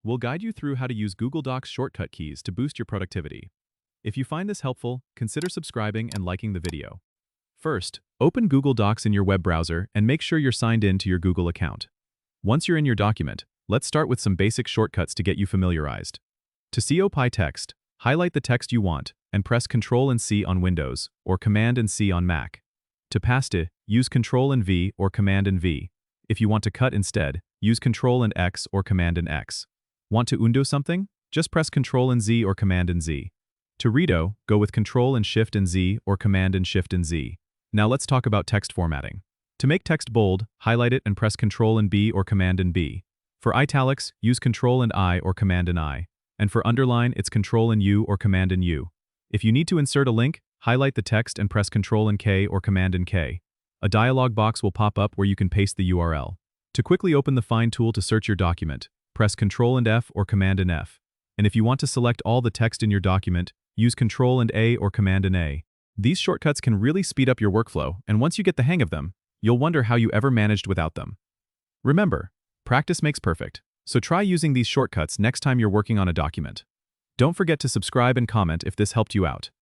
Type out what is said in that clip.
we'll guide you through how to use Google Docs shortcut keys to boost your productivity. If you find this helpful, consider subscribing and liking the video. First, open Google Docs in your web browser and make sure you're signed in to your Google account. Once you're in your document, let's start with some basic shortcuts to get you familiarized. To COPY text, highlight the text you want and press Ctrl and C on Windows or Command and C on Mac. To paste it, use Ctrl and V or Command and V. If you want to cut instead, use Ctrl and X or Command and X. Want to undo something? Just press Ctrl and Z or Command and Z. To redo, go with Ctrl and Shift and Z or Command and Shift and Z. Now let's talk about text formatting. To make text bold, highlight it and press Ctrl and B or Command and B. For italics, use Ctrl and I or Command and I. And for underline, it's Ctrl and U or Command and U. If you need to insert a link, highlight the text and press Ctrl and K or Command and K. A dialog box will pop up where you can paste the URL. To quickly open the Find tool to search your document, press Ctrl and F or Command and F. And if you want to select all the text in your document, use Ctrl and A or Command and A. These shortcuts can really speed up your workflow, and once you get the hang of them, you'll wonder how you ever managed without them. Remember, practice makes perfect, so try using these shortcuts next time you're working on a document. Don't forget to subscribe and comment if this helped you out.